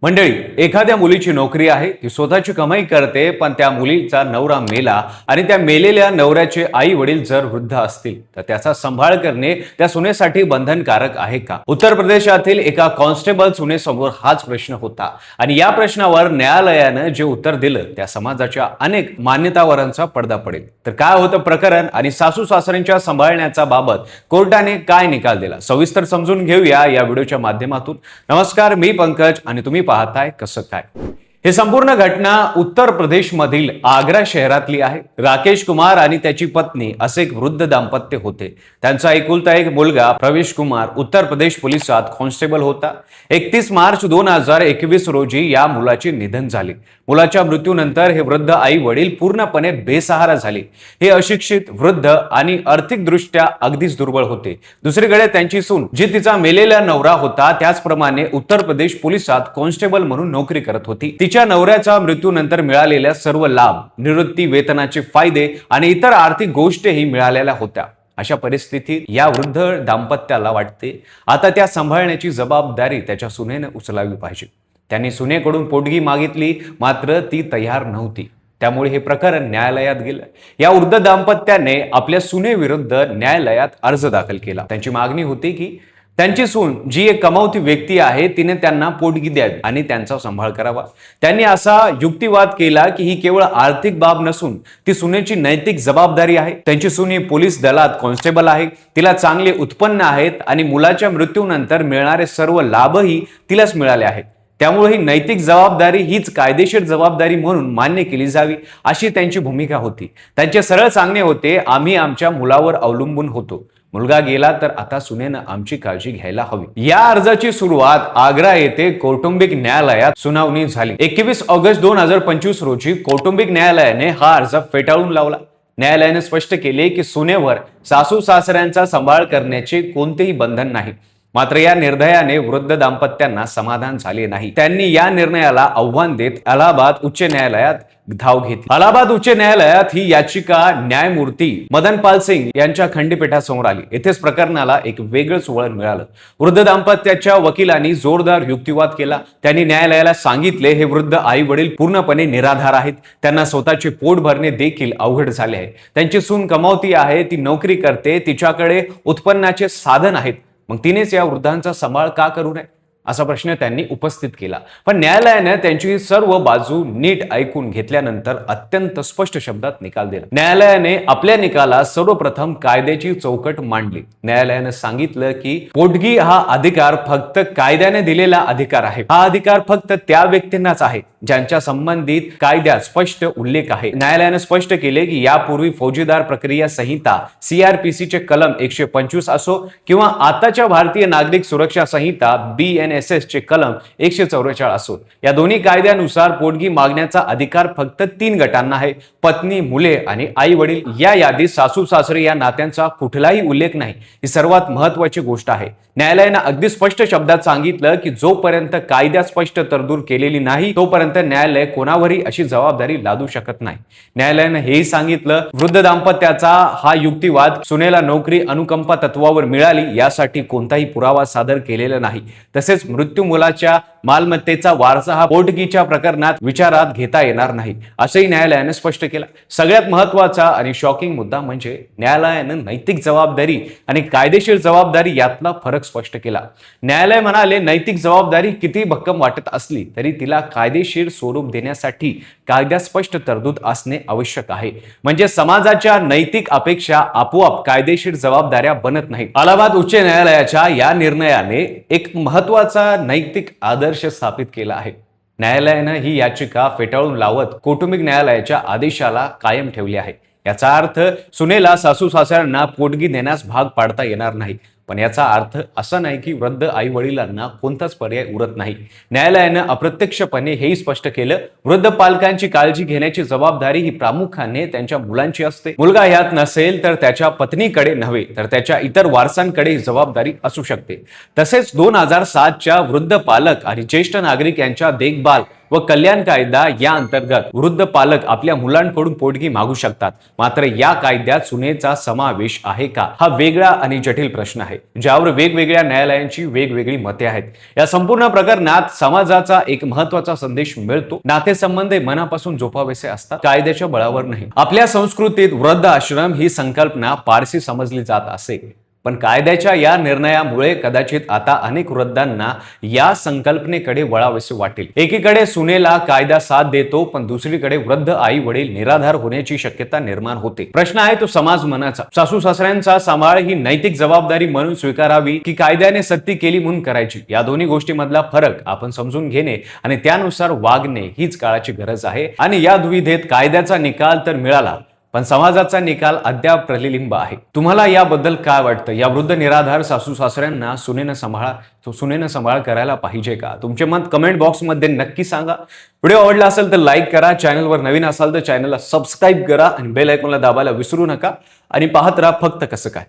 मंडळी, एखाद्या मुलीची नोकरी आहे, ती स्वतःची कमाई करते, पण त्या मुलीचा नवरा मेला आणि त्या मेलेल्या नवऱ्याचे आई वडील जर वृद्ध असतील तर त्याचा सांभाळ करणे त्या सुनेसाठी बंधनकारक आहे का? उत्तर प्रदेशातील एका कॉन्स्टेबल सुनेसमोर हाच प्रश्न होता आणि या प्रश्नावर न्यायालयानं जे उत्तर दिलं त्या समाजाच्या अनेक मान्यतावरांचा पडदा पडेल. तर काय होतं प्रकरण आणि सासू सासऱ्यांच्या सांभाळण्याचा बाबत कोर्टाने काय निकाल दिला, सविस्तर समजून घेऊया या व्हिडिओच्या माध्यमातून. नमस्कार, मी पंकज आणि तुम्ही पाहताय कसं काय. हे संपूर्ण घटना उत्तर प्रदेश मधील आग्रा शहरातली आहे. राकेश कुमार आणि त्याची पत्नी असे एक वृद्ध दाम्पत्य होते. त्यांचा एकुलता एक मुलगा प्रवेश कुमार उत्तर प्रदेश पोलिसात कॉन्स्टेबल होता. 31 मार्च 2021 रोजी या मुलाचे निधन झाले. मुलाच्या मृत्यूनंतर हे वृद्ध आई वडील पूर्णपणे बेसहारा झाले. हे अशिक्षित, वृद्ध आणि आर्थिकदृष्ट्या अगदीच दुर्बळ होते. दुसरीकडे त्यांची सून, जी तिचा मेलेला नवरा होता, त्याचप्रमाणे उत्तर प्रदेश पोलिसात कॉन्स्टेबल म्हणून नोकरी करत होती. तिच्या नवऱ्याच्या मृत्यूनंतर मिळालेल्या सर्व लाभ, निवृत्ती वेतनाचे फायदे आणि इतर आर्थिक गोष्टीही मिळालेल्या होत्या. अशा परिस्थितीत या वृद्ध दाम्पत्याला वाटते आता त्या सांभाळण्याची जबाबदारी त्याच्या सुनेने उचलावी पाहिजे. त्यांनी सुनेकडून पोटगी मागितली, मात्र ती तयार नव्हती. त्यामुळे हे प्रकरण न्यायालयात गेलं. या वृद्ध दाम्पत्याने आपल्या सुनेविरुद्ध न्यायालयात अर्ज दाखल केला. त्यांची मागणी होती की त्यांची सून, जी एक कमावती व्यक्ती आहे, तिने त्यांना पोटगी द्यावी आणि त्यांचा सांभाळ करावा. त्यांनी असा युक्तिवाद केला की ही केवळ आर्थिक बाब नसून ती सुनेची नैतिक जबाबदारी आहे. त्यांची सून ही पोलीस दलात कॉन्स्टेबल आहे, तिला चांगले उत्पन्न आहेत आणि मुलाच्या मृत्यूनंतर मिळणारे सर्व लाभही तिलाच मिळाले आहेत. त्यामुळे ही नैतिक जबाबदारी हीच कायदेशीर जबाबदारी म्हणून मान्य केली जावी, अशी त्यांची भूमिका होती. त्यांचे सरळ सांगणे होते, आम्ही आमच्या मुलावर अवलंबून होतो. मुलगा गेला तर आता सुनेनं आमची काळजी घ्यायला हवी. या अर्जाची सुरुवात आग्रा येथे कौटुंबिक न्यायालयात सुनावणी झाली. 21 ऑगस्ट 2025 रोजी कौटुंबिक न्यायालयाने हा अर्ज फेटाळून लावला. न्यायालयाने स्पष्ट केले की सुनेवर सासू सासऱ्यांचा सांभाळ करण्याचे कोणतेही बंधन नाही. मात्र या निर्णयाने वृद्ध दाम्पत्यांना समाधान झाले नाही. त्यांनी या निर्णयाला आव्हान देत अलाहाबाद उच्च न्यायालयात धाव घेतली. अलाहाबाद उच्च न्यायालयात ही याचिका न्यायमूर्ती मदन पाल सिंग यांच्या खंडपीठासमोर आली. येथेच प्रकरणाला एक वेगळंच वळण मिळालं. वृद्ध दाम्पत्याच्या वकिलांनी जोरदार युक्तिवाद केला. त्यांनी न्यायालयाला सांगितले, हे वृद्ध आई वडील पूर्णपणे निराधार आहेत. त्यांना स्वतःचे पोट भरणे देखील अवघड झाले आहे. त्यांची सून कमावती आहे, ती नोकरी करते, तिच्याकडे उत्पन्नाचे साधन आहेत. मग तिनेच या वृद्धांचा सांभाळ का करू नये, असा प्रश्न त्यांनी उपस्थित केला. पण न्यायालयाने त्यांची सर्व बाजू नीट ऐकून घेतल्यानंतर अत्यंत स्पष्ट शब्दात निकाल दिला. न्यायालयाने आपल्या निकालात सर्वप्रथम कायद्याची चौकट मांडली. न्यायालयाने सांगितलं की पोटगी हा अधिकार फक्त कायद्याने दिलेला अधिकार आहे. हा अधिकार फक्त त्या व्यक्तींनाच आहे ज्यांच्या संबंधित कायद्यात स्पष्ट उल्लेख आहे. न्यायालयाने स्पष्ट केले की यापूर्वी फौजदार प्रक्रिया संहिता CRPC चे कलम 125 असो किंवा आताच्या भारतीय नागरिक सुरक्षा संहिता BNSS चे कलम 144 असो, या दोन्ही कायद्यानुसार पोटगी मागण्याचा अधिकार फक्त 3 गटांना आहे: पत्नी, मुले आणि आई वडील. या यादीत सासू सासरे या नात्यांचा कुठलाही उल्लेख नाही. ही सर्वात महत्वाची गोष्ट आहे. न्यायालयाने अगदी स्पष्ट शब्दात सांगितलं की जोपर्यंत कायद्यात स्पष्ट तरतूद केलेली नाही तोपर्यंत न्यायालय कोणावरही अशी जबाबदारी लादू शकत नाही. न्यायालयाने हेही सांगितलं, वृद्ध दाम्पत्याचा हा युक्तिवाद सुनेला नोकरी अनुकंपा तत्वावर मिळाली यासाठी कोणताही पुरावा सादर केलेला नाही. तसेच मृत्यू मुलाच्या मालमत्तेचा वारसा हा पोटगीच्या प्रकरणात विचारात घेता येणार नाही, असंही न्यायालयाने स्पष्ट केलं. सगळ्यात महत्वाचा आणि शॉकिंग मुद्दा म्हणजे न्यायालयाने नैतिक जबाबदारी आणि कायदेशीर जबाबदारी यातला फरक स्पष्ट केला. न्यायालय म्हणाले, नैतिक जबाबदारी किती भक्कम वाटत असली तरी तिला कायदेशीर स्वरूप देण्यासाठी कायद्यात स्पष्ट तरतूद असणे आवश्यक आहे. म्हणजे समाजाच्या नैतिक अपेक्षा आपोआप कायदेशीर जबाबदाऱ्या बनत नाहीत. अलाहाबाद उच्च न्यायालयाच्या या निर्णयाने एक महत्वाचा नैतिक आदर्श स्थापित केला आहे. न्यायालयाने ही याचिका फेटाळून लावत कौटुंबिक न्यायालयाच्या आदेशाला कायम ठेवले आहे. याचा अर्थ सुनेला सासू सासऱ्यांना पोटगी देण्यास भाग पाडता येणार नाही. पण याचा अर्थ असा नाही की वृद्ध आई वडिलांना कोणताच पर्याय उरत नाही. न्यायालयाने अप्रत्यक्षपणे हेही स्पष्ट केलं, वृद्ध पालकांची काळजी घेण्याची जबाबदारी ही प्रामुख्याने त्यांच्या मुलांची असते. मुलगा ह्यात नसेल तर त्याच्या पत्नीकडे नव्हे तर त्याच्या इतर वारसांकडे ही जबाबदारी असू शकते. तसेच 2007च्या वृद्ध पालक आणि ज्येष्ठ नागरिक यांच्या देखभाल व कल्याण कायदा या अंतर्गत वृद्ध पालक आपल्या मुलांकडून पोटगी मागू शकतात. मात्र या कायद्यात सुनेचा समावेश आहे का, हा वेगळा आणि जटिल प्रश्न आहे, ज्यावर वेगवेगळ्या न्यायालयांची वेगवेगळी मते आहेत. या संपूर्ण प्रकरणात समाजाचा एक महत्त्वाचा संदेश मिळतो. नातेसंबंध मनापासून जोपावेसे असतात, कायद्याच्या बळावर नाही. आपल्या संस्कृतीत वृद्ध आश्रम ही संकल्पना फारशी समजली जात असे, पण कायद्याच्या या निर्णयामुळे कदाचित आता अनेक वृद्धांना या संकल्पनेकडे वळावेसे वाटेल. एकीकडे सुनेला कायदा साथ देतो, पण दुसरीकडे वृद्ध आई वडील निराधार होण्याची शक्यता निर्माण होते. प्रश्न आहे तो समाज मनाचा. सासू सासऱ्यांचा सांभाळ ही नैतिक जबाबदारी म्हणून स्वीकारावी की कायद्याने सक्ती केली म्हणून करायची? या दोन्ही गोष्टींमधला फरक आपण समजून घेणे आणि त्यानुसार वागणे हीच काळाची गरज आहे. आणि या दुविधेत कायद्याचा निकाल तर मिळाला, पण समाजाचा निकाल अद्याप प्रतिबिंब आहे. तुम्हाला याबद्दल काय वाटतं? या वृद्ध निराधार सासू सासऱ्यांना सुनेनं सांभाळ करायला पाहिजे का? तुमचे मत कमेंट बॉक्समध्ये नक्की सांगा. व्हिडिओ आवडला असेल तर लाईक करा, चॅनलवर नवीन असाल तर चॅनलला सबस्क्राईब करा आणि बेल आयकॉनला दाबायला विसरू नका. आणि पाहत राहा फक्त कसं काय.